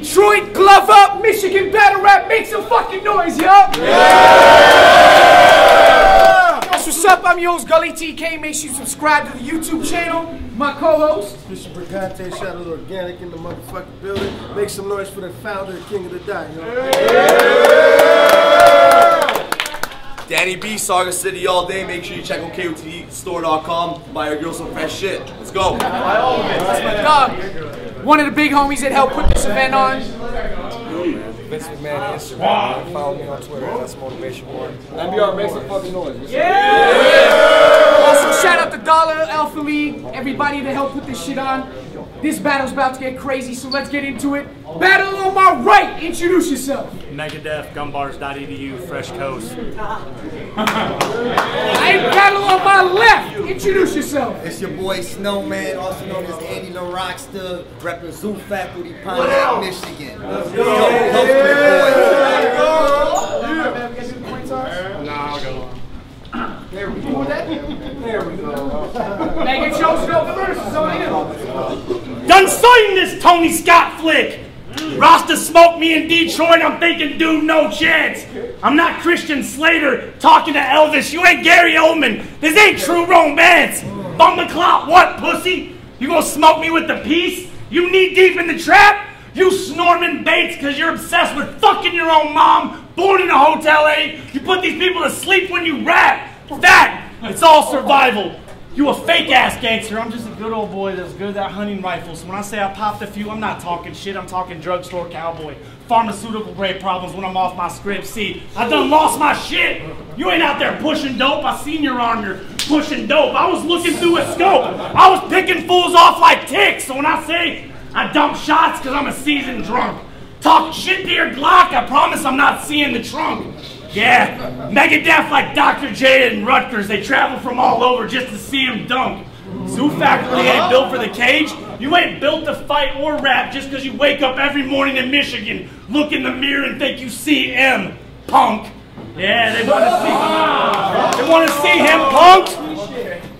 Detroit, glove up, Michigan battle rap, make some fucking noise, yo! Yeah! That's what's up, I'm your host, Gully TK. Make sure you subscribe to the YouTube channel. My co-host, Mr. Brigante, shout out to Organic in the motherfucking building. Make some noise for the founder, King of the Dot, yo. Danny B, Saga City all day. Make sure you check out KOTD.store.com. Buy your girl some fresh shit. Let's go. that's my dog. One of the big homies that helped put this event on. Vince McMahon on Instagram. Follow me on Twitter. That's Motivation One. NBR, make some fucking noise. Yeah! Also, shout out to Dollar, Alpha League, everybody that helped put this shit on. This battle's about to get crazy, so let's get into it. Battle on my right, introduce yourself. Megadef, gumbars.edu, Fresh Coast. Battle on my left, introduce yourself. It's your boy Snowman, also known as Andy the Rockster, repping Zoo Faculty, Pontiac, Michigan. Let's go. I'll go. There we go. There we go. Megan chose no first, so I know. Done sighting this Tony Scott flick. Rasta smoked me in Detroit, I'm thinking, dude, no chance. I'm not Christian Slater talking to Elvis. You ain't Gary Oldman. This ain't true romance. Bum the clout, what, pussy? You gonna smoke me with the piece? You knee deep in the trap? You snorting Bates because you're obsessed with fucking your own mom, born in a Hotel A. You put these people to sleep when you rap. That, it's all survival. You a fake-ass gangster. I'm just a good old boy that's good at that hunting rifle. So when I say I popped a few, I'm not talking shit. I'm talking drugstore cowboy. Pharmaceutical grade problems when I'm off my script. See, I done lost my shit. You ain't out there pushing dope. I seen your arm. You're pushing dope. I was looking through a scope. I was picking fools off like ticks. So when I say I dump shots because I'm a seasoned drunk. Talk shit to your Glock. I promise I'm not seeing the trunk. Yeah, Megadef like Dr. J and Rutgers. They travel from all over just to see him dunk. Zoo Faculty ain't built for the cage. You ain't built to fight or rap just because you wake up every morning in Michigan, look in the mirror and think you see him, punk. Yeah, they want to see him, punk.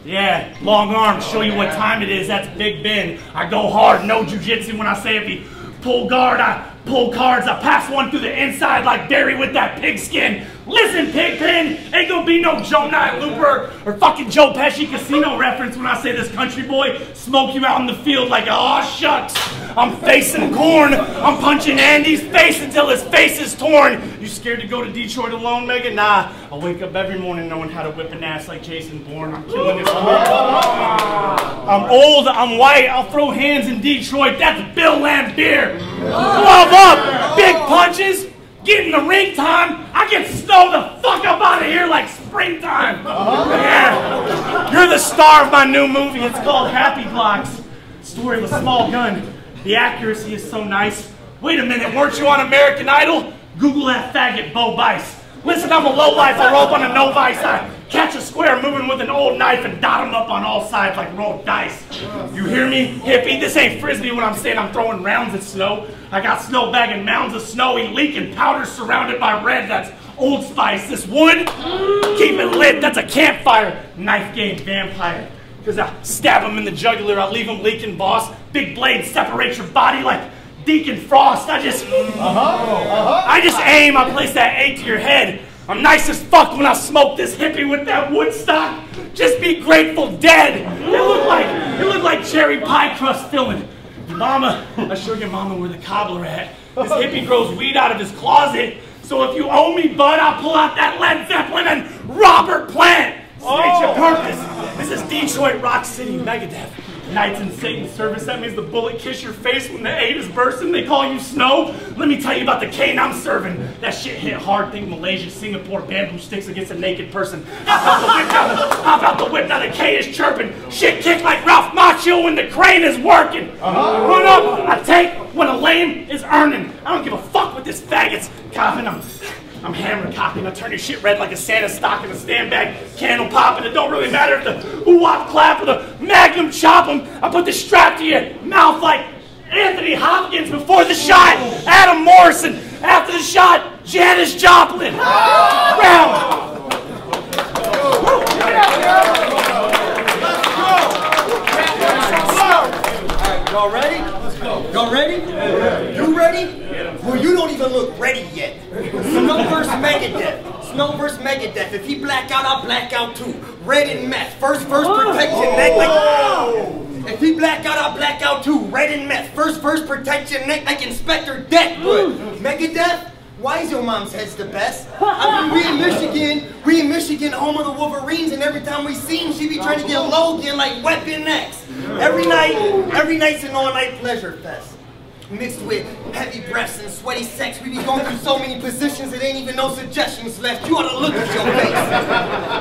Yeah, long arms, show you what time it is. That's Big Ben. I go hard, no jujitsu when I say if he pull guard, I pull cards, I pass one through the inside like Barry with that pigskin. Listen, Pigpen, ain't gonna be no Joe Knight Looper or fucking Joe Pesci casino reference when I say this country boy smoke you out in the field like, aw shucks, I'm facing corn, I'm punching Andy's face until his face is torn. You scared to go to Detroit alone, Megan? Nah, I wake up every morning knowing how to whip an ass like Jason Bourne. I'm killing this world. I'm old, I'm white, I'll throw hands in Detroit, that's Bill Lambier. Glove up, big punches, get in the ring time, I get snow the fuck up out of here like springtime. Yeah, you're the star of my new movie, it's called Happy Blocks. Story of a small gun, the accuracy is so nice. Wait a minute, weren't you on American Idol? Google that faggot Bo Bice. Listen, I'm a lowlife, I rope on a no vice. I catch a square moving with an old knife and dot him up on all sides like rolled dice. You hear me, hippie? This ain't frisbee when I'm saying I'm throwing rounds at snow. I got snow bagging mounds of snowy leaking powder surrounded by red. That's Old Spice. This wood, keep it lit. That's a campfire. Knife game vampire. Cause I stab him in the jugular, I leave him leaking, boss. Big blade separates your body like Deacon Frost. I just aim, I place that A to your head. I'm nice as fuck when I smoke this hippie with that Woodstock. Just be Grateful Dead. It looked like cherry pie crust filling. Mama, I show your mama where the cobbler at. This hippie grows weed out of his closet. So if you owe me, bud, I'll pull out that Led Zeppelin and Robert Plant. State your purpose. This is Detroit Rock City Megadef. Knights in Satan's service, that means the bullet kiss your face when the 8 is bursting. They call you Snow. Let me tell you about the cane I'm serving. That shit hit hard. Think Malaysia, Singapore, bamboo sticks against a naked person. Hop out the whip, now the K is chirping. Shit kick like Ralph Macchio when the crane is working. Run up, I take when a lame is earning. I don't give a fuck what this faggot's coughing. I'm hammer cocking. I turn your shit red like a Santa stock in a stand bag, candle popping. It don't really matter if the ooh-wop clap or the magnum chop 'em. I put the strap to your mouth like Anthony Hopkins before the shot. Adam Morrison after the shot. Janis Joplin. Round. Y'all ready? Let's go. Y'all ready? You ready? Well, you don't even look ready yet. Snow vs. Megadef. Snow vs. Megadef. If he black out, I'll black out too. Red and meth. First protect your neck like... If he black out, I'll black out too. Red and meth. First protect your neck like Inspector Deathwood. Megadef? Why is your mom's heads the best? I mean, we in Michigan, home of the Wolverines, and every time we see him, she be trying to get Logan like Weapon X. Every night's an all-night pleasure fest. Mixed with heavy breaths and sweaty sex, we be going through so many positions that ain't even no suggestions left. You ought to look at your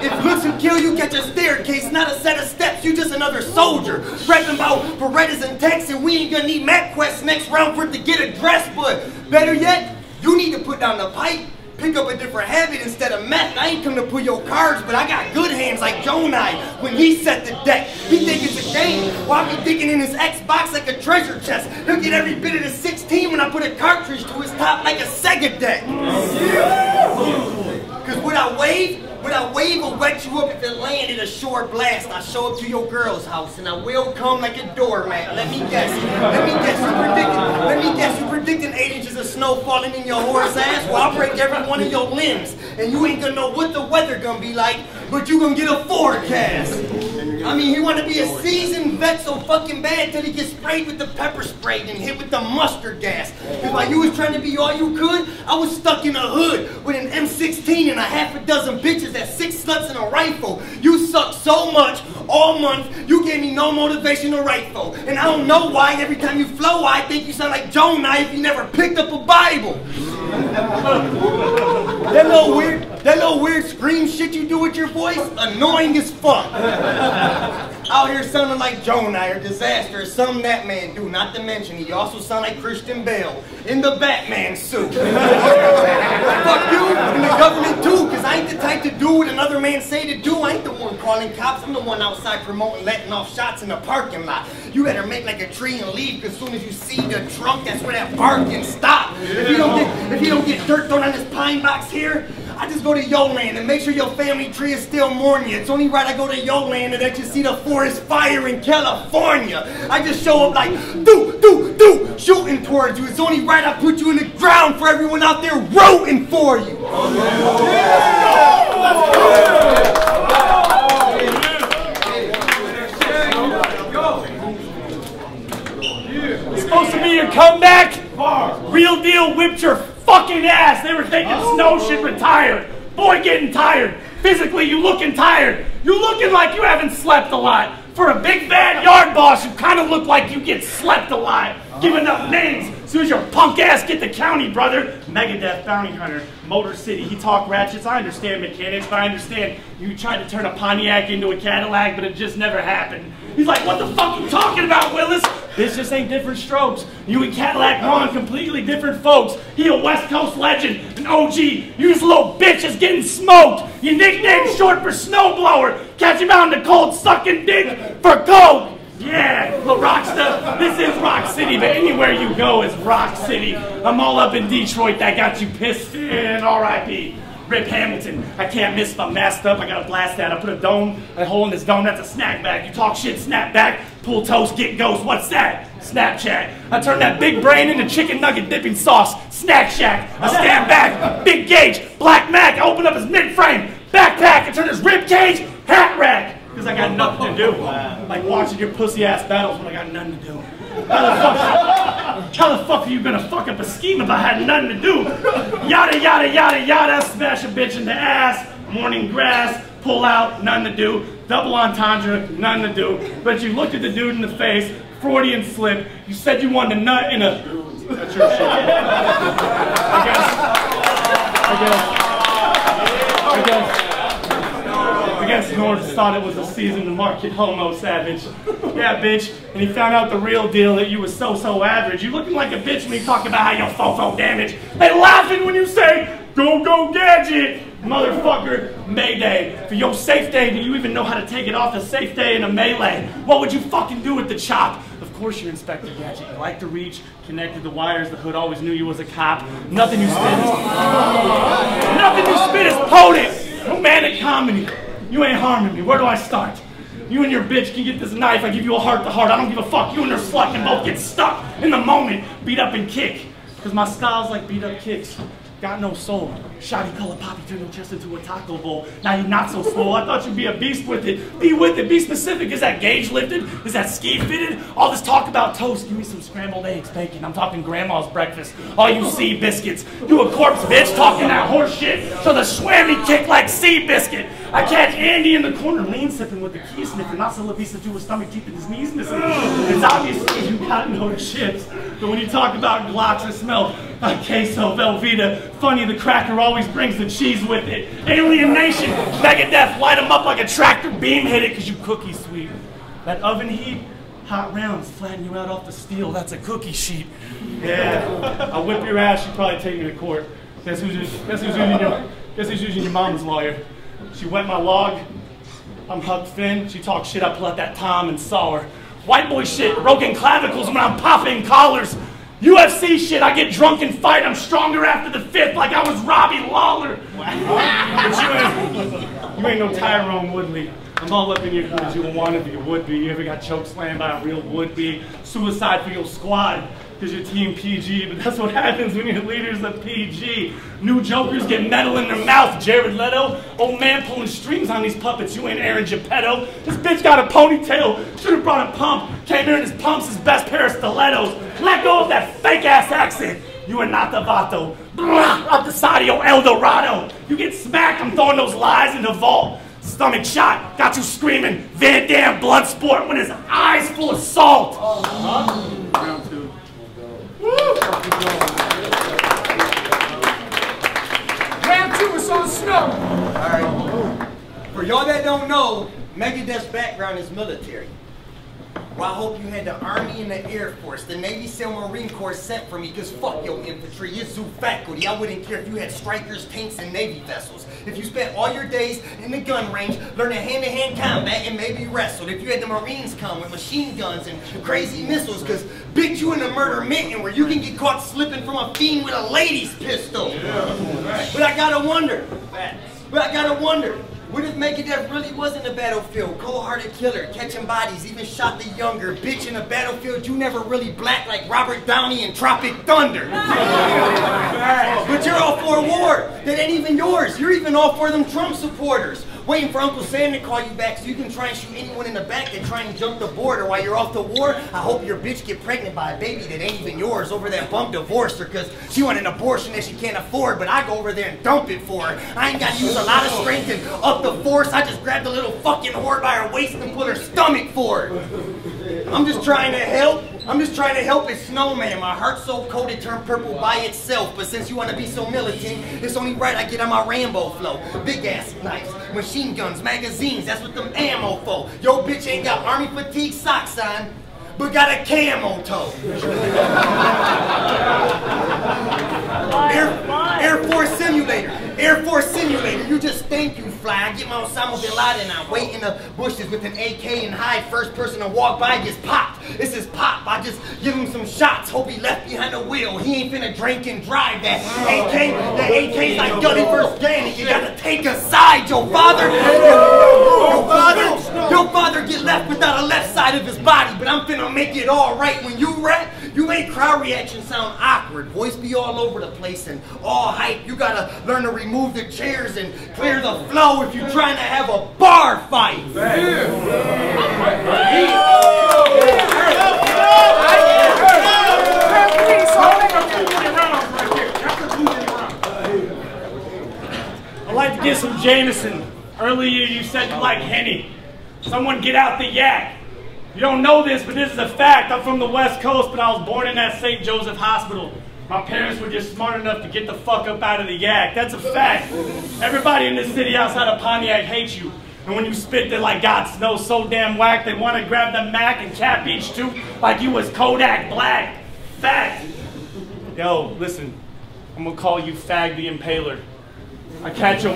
face. If looks will kill you, catch a staircase, not a set of steps. You just another soldier. Rapping about Berettas and tanks, and we ain't gonna need MapQuest next round for it to get addressed. But better yet, you need to put down the pipe, pick up a different habit instead of meth. I ain't come to pull your cards, but I got good hands like Jonai when he set the deck. He think it's a game, while I be digging in his Xbox like a treasure chest. He'll get every bit of the 16 when I put a cartridge to his top like a Sega deck. Cause would I wave or wet you up if it landed a short blast? I show up to your girl's house and I will come like a doormat. Let me guess you predicting 8 inches of snow falling in your horse ass? Well, I'll break every one of your limbs and you ain't gonna know what the weather gonna be like, but you gonna get a forecast. I mean, he wanna be a seasoned vet so fucking bad till he gets sprayed with the pepper spray and hit with the mustard gas. Cause while you was trying to be all you could, I was stuck in a hood with an M16 and a half a dozen bitches that 6 sluts and a rifle. You suck so much all month, you gave me no motivation to write for. And I don't know why every time you flow, I think you sound like Jonah if you never picked up a Bible. That little weird scream shit you do with your voice, annoying as fuck. Out here sounding like Jonah or Disaster or something that man do, not to mention he also sound like Christian Bale in the Batman suit. Fuck you and the government too, cause I ain't the type to do what another man say to do. I ain't the one calling cops, I'm the one outside promoting letting off shots in the parking lot. You better make like a tree and leave, cause soon as you see the trunk, that's where that barking stop. If you don't get dirt thrown on this pine box here, I just go to Yoland and make sure your family tree is still mourning you. It's only right I go to Yoland and let you see the forest fire in California. I just show up like, do, shooting towards you. It's only right I put you in the ground for everyone out there rooting for you. It's supposed to be your comeback? Real deal whipped your fucking ass. They were thinking Snow should retire. Boy getting tired. Physically, you looking tired. You looking like you haven't slept a lot. For a big bad yard boss, you kind of look like you get slept a lot. Giving up names as soon as your punk ass get the county, brother. Megadef, Bounty Hunter, Motor City, he talk ratchets. I understand mechanics, but I understand you tried to turn a Pontiac into a Cadillac, but it just never happened. He's like, what the fuck are you talking about, Willis? This just ain't different strokes. You and Cadillac Ron, completely different folks. He a West Coast legend, an OG. You just little bitches getting smoked. Your nickname short for snowblower. Catch him out in the cold, sucking dick for coke. Yeah, little Rockstar, this is Rock City, but anywhere you go is Rock City. I'm all up in Detroit, that got you pissed in, R.I.P. Rip Hamilton, I can't miss if I'm masked up, I gotta blast that. I put a hole in this dome, that's a snack bag. You talk shit, snap back, pull toast, get ghost, what's that? Snapchat. I turn that big brain into chicken nugget dipping sauce, Snack Shack. I stand back, big gauge, Black Mac, I open up his mid-frame, backpack, I turn his rib cage, hat rack. Because I got nothing to do. Like watching your pussy ass battles when I got nothing to do. How the fuck are you gonna fuck up a scheme if I had nothing to do? Yada yada yada yada, smash a bitch in the ass, morning grass, pull out, nothing to do. Double entendre, nothing to do. But you looked at the dude in the face, Freudian slip, you said you wanted a nut in a... That's your shit. I guess North thought it was a season to market homo savage. Yeah, bitch. And he found out the real deal that you was so average. You looking like a bitch when you talk about how you're fofo damage. They laughing when you say, go gadget. Motherfucker, Mayday. For your safe day, do you even know how to take it off a safe day in a melee? What would you fucking do with the chop? Of course you're Inspector Gadget. You like to reach, connected the wires, the hood always knew you was a cop. Nothing you spit is potent. Romantic comedy. You ain't harming me. Where do I start? You and your bitch can get this knife. I give you a heart-to-heart. I don't give a fuck. You and her slut can both get stuck in the moment. Beat up and kick. Because my style's like beat-up kicks. Got no soul. Shoddy color poppy turned your chest into a taco bowl. Now you're not so slow. I thought you'd be a beast with it. Be with it. Be specific. Is that gauge lifted? Is that ski fitted? All this talk about toast. Give me some scrambled eggs, bacon. I'm talking grandma's breakfast. All you sea biscuits. You a corpse bitch talking that horse shit. So the swammy kick like sea biscuit. I catch Andy in the corner, lean sipping with the key sniffer. Not so Lavisa to his stomach, keeping his knees missing. It's obviously you got no chips. But when you talk about Glocks that smell like queso, Velveeta, funny the cracker always brings the cheese with it. Alien Nation, Megadef, light them up like a tractor beam hit it because you cookie sweet. That oven heat, hot rounds flatten you out off the steel. That's a cookie sheet. Yeah, I'll whip your ass. You probably take me to court. Guess who's using your mom's lawyer? She wet my log. I'm Huck Finn. She talks shit. I pull out that Tom and saw her. White boy shit, broken clavicles when I'm popping collars. UFC shit, I get drunk and fight. I'm stronger after the fifth like I was Robbie Lawler. But you ain't no Tyrone Woodley. I'm all up in your because you wanted to be, you would be. You ever got choke slammed by a real would-be? Suicide for your squad because you're team PG. But that's what happens when your leader's a PG. New jokers get metal in their mouth. Jared Leto, old man pulling strings on these puppets. You ain't Aaron Geppetto. This bitch got a ponytail. Should have brought a pump. Came here in his pumps, his best pair of stilettos. Let go of that fake-ass accent. You are not the Vato. Up the side of your El Dorado. You get smacked, I'm throwing those lies in the vault. Stomach shot, got you screaming. Van Damme blood sport when his eyes full of salt. Round two. Round two is on snow. Alright. For y'all that don't know, Megadef's background is military. Well, I hope you had the Army and the Air Force, the Navy, SEAL, Marine Corps sent for me, because fuck your infantry, you're zoo faculty. I wouldn't care if you had strikers, tanks, and Navy vessels. If you spent all your days in the gun range learning hand-to-hand combat and maybe wrestled. If you had the Marines come with machine guns and crazy missiles, because bitch, you in a murder mitten where you can get caught slipping from a fiend with a lady's pistol. But I gotta wonder. What if Megadef really wasn't a battlefield? Cold-hearted killer, catching bodies, even shot the younger. Bitch, in a battlefield, you never really black like Robert Downey in Tropic Thunder. But you're all for a war that ain't even yours. You're even all for them Trump supporters. Waiting for Uncle Sam to call you back so you can try and shoot anyone in the back that try and jump the border while you're off the war. I hope your bitch get pregnant by a baby that ain't even yours over that bum divorced her because she want an abortion that she can't afford, but I go over there and dump it for her. I ain't got to use a lot of strength and up the force. I just grab the little fucking whore by her waist and pull her stomach for her. I'm just trying to help. It's snowman. My heart's so cold it turned purple by itself. But since you want to be so militant, it's only right I get on my Rambo flow. Big ass knives, machine guns, magazines, that's what them ammo for. Yo bitch ain't got army fatigue socks on, but got a camo toe. Air Force simulator, you just think you fly. I get my Osama bin Laden, I wait in the bushes with an AK and hide. First person to walk by gets popped. This is pop, I just give him some shots. Hope he left behind the wheel. He ain't finna drink and drive that AK. That AK's like Gully vs. Gannon. You gotta take a side, your father get left without a left side of his body. But I'm finna make it all right. When you rap, you make crowd reaction sound awkward. Voice be all over the place and all hype. You gotta learn to remove the chairs and clear the flow if you're trying to have a bar fight. I'd like to get some Jameson. Earlier you said you like Henny. Someone get out the yak. You don't know this, but this is a fact. I'm from the West Coast, but I was born in that St. Joseph Hospital. My parents were just smart enough to get the fuck up out of the yak. That's a fact. Everybody in this city outside of Pontiac hates you. And when you spit, they're like, God snows so damn whack, they want to grab the Mac and cap each tooth like you was Kodak Black. Fact. Yo, listen, I'm gonna call you Fag the Impaler. I catch your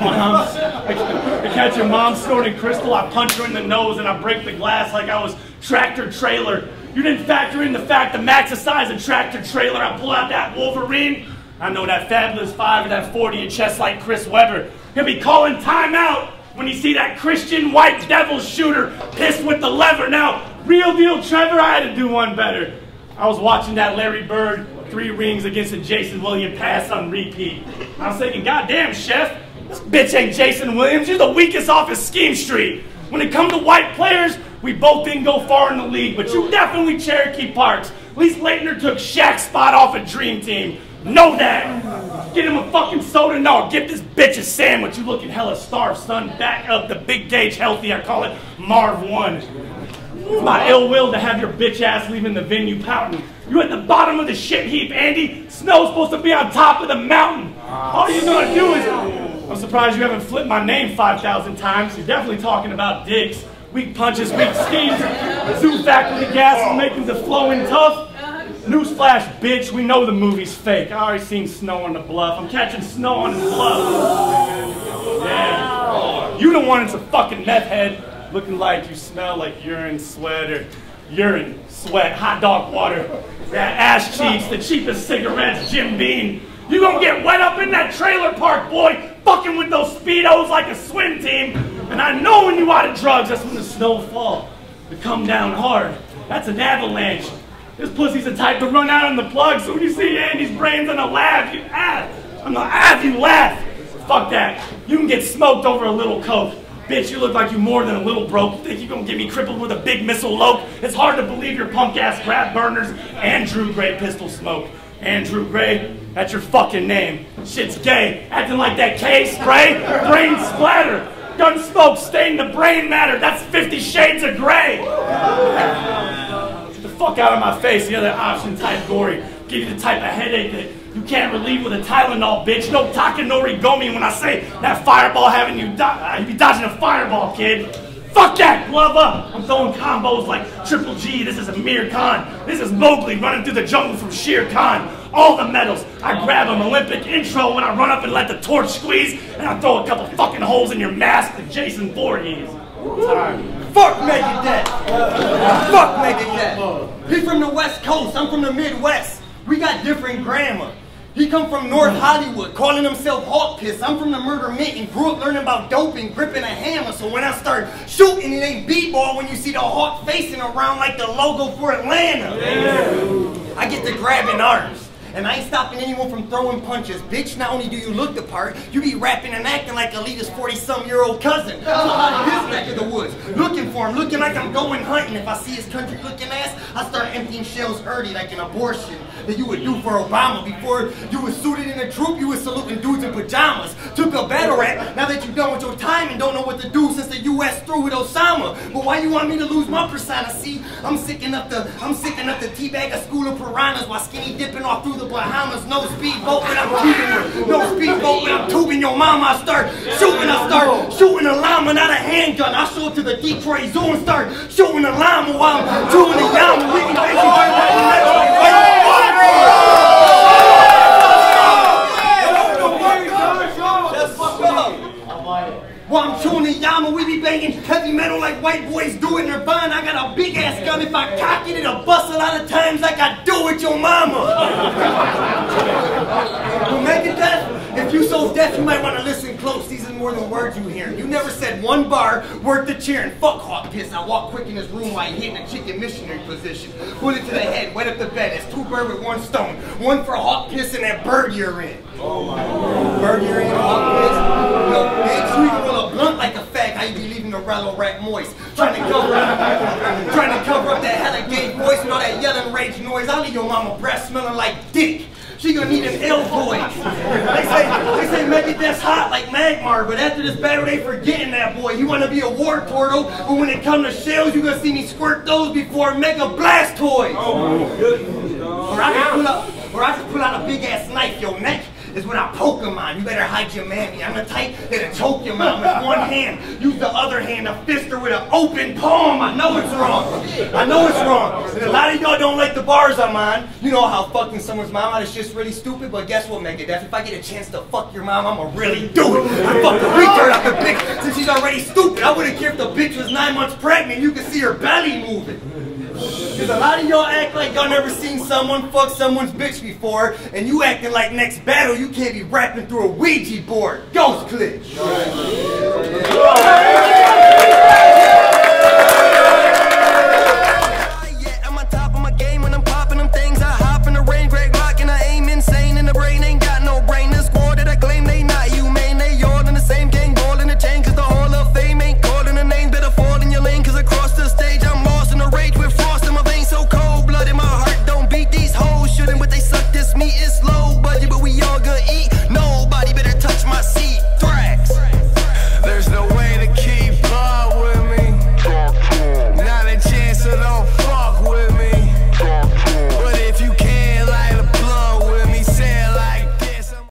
mom snorting crystal, I punch her in the nose and I break the glass like I was tractor trailer. You didn't factor in the fact the Mac's the size of tractor trailer. I pull out that Wolverine. I know that fabulous 5 or that 40 in chest like Chris Webber. He'll be calling timeout when you see that Christian white devil shooter pissed with the lever. Now, real deal Trevor, I had to do one better. I was watching that Larry Bird 3 rings against a Jason Williams pass on repeat. I was thinking, goddamn, Chef, this bitch ain't Jason Williams. You're the weakest off his scheme street. When it comes to white players, we both didn't go far in the league, but you definitely Cherokee Parks. At least Leitner took Shaq's spot off a dream team. Know that. Get him a fucking soda. No, give this bitch a sandwich. You looking hella starved, son. Back up the big gauge healthy. I call it Marv 1. It's my ill will to have your bitch ass leaving the venue pouting. You at the bottom of the shit heap, Andy. Snow's supposed to be on top of the mountain. All you're gonna do is... I'm surprised you haven't flipped my name 5,000 times. You're definitely talking about dicks. Weak punches, weak schemes. Zoo factory gas will make them flowing tough. Newsflash, bitch, we know the movie's fake. I already seen Snow on the bluff. I'm catching Snow on his bluff. Yeah. You the one that's a fucking meth head, looking like you smell like urine, sweat, or urine, sweat, hot dog water. That ass cheeks, the cheapest cigarettes, Jim Beam. You gonna get wet up in that trailer park, boy, fucking with those Speedos like a swim team. And I know when you out of drugs, that's when the snow fall. To come down hard. That's an avalanche. This pussy's the type to run out on the plug, so when you see Andy's brains on the laugh, you laugh. On the laugh, you laugh. Fuck that. You can get smoked over a little coke. Bitch, you look like you more than a little broke. You think you gonna get me crippled with a big missile lope? It's hard to believe your punk ass grab burners and Drew Gray pistol smoke. Andrew Gray, that's your fucking name. Shit's gay. Acting like that K spray, brain splatter. Gun smoke stain the brain matter. That's 50 Shades of Gray. Get the fuck out of my face. The other option type gory. Give you the type of headache that you can't relieve with a Tylenol, bitch. No Takanori Gomi when I say that fireball having you be dodging a fireball, kid. Fuck that, glove up. I'm throwing combos like Triple G. This is Amir Khan. This is Mowgli running through the jungle from Shere Khan. All the medals. I grab them. Olympic intro when I run up and let the torch squeeze. And I throw a couple fucking holes in your mask like Jason Voorhees. Fuck Megadef. Fuck Megadef. He's from the West Coast. I'm from the Midwest. We got different grammar. He come from North Hollywood, calling himself Hawk Piss. I'm from the Murder Mint and grew up learning about dope and gripping a hammer. So when I start shooting, it ain't b-ball when you see the hawk facing around like the logo for Atlanta. Yeah. I get to grabbing arms. And I ain't stopping anyone from throwing punches. Bitch, not only do you look the part, you be rapping and acting like Alita's 40-some-year-old cousin. So out of his neck of the woods, looking for him, looking like I'm going hunting. If I see his country-looking ass, I start emptying shells early like an abortion that you would do for Obama. Before you was suited in a troop, you was saluting dudes in pajamas. Took a battle rap, now that you're done with your time and don't know what to do since the U.S. threw with Osama. But why you want me to lose my persona? See, I'm sick enough to teabag a school of piranhas while skinny dipping off through the Bahamas. No speedboat, but I'm tubing her. No speedboat, but I'm tubing your mama. I start shooting a llama, not a handgun. I show up to the Detroit Zoo and start shooting a llama while I'm chewing the llama. We can while I'm chewing the llama, we be banging heavy metal like white boys do in Nirvana. I got a big ass gun. If I cock it, it'll bust a lot of times like I do with your mama. But Megadef, if you so deaf, you might want to listen close. These are more than words you hear. You never said one bar worth the cheering. Fuck Hawk Piss. I walk quick in his room while he hitting a chicken missionary position. Bullet to the head, wet up the bed. It's 2 birds with 1 stone. One for Hawk Piss and that bird you're in. Oh my God. Bird you're in, Hawk Piss. Yo, bitch, you even roll a blunt like a fag. How you be leaving the Rello rack moist? Trying to cover up that hella gay voice with all that yelling rage noise. I'll leave your mama breath smelling like dick. She gonna need an L-boy. They say Megadef's hot like Magmar, but after this battle they forgetting that boy. He wanna be a war turtle, but when it come to shells, you gonna see me squirt those before Mega Blastoise. Or I can pull out a big ass knife, your neck is when I poke him on. You better hide your mammy. I'm the type that'll choke your mom with one hand. Use the other hand to fist her with an open palm. I know it's wrong. I know it's wrong. And a lot of y'all don't like the bars I'm on. You know how fucking someone's mama is just really stupid, but guess what, Megadef? If I get a chance to fuck your mom, I'ma really do it. I fuck the retard out the bitch since she's already stupid. I wouldn't care if the bitch was 9 months pregnant. You can see her belly moving. Because a lot of y'all act like y'all never seen someone fuck someone's bitch before, and you acting like next battle you can't be rapping through a Ouija board. Ghost Click.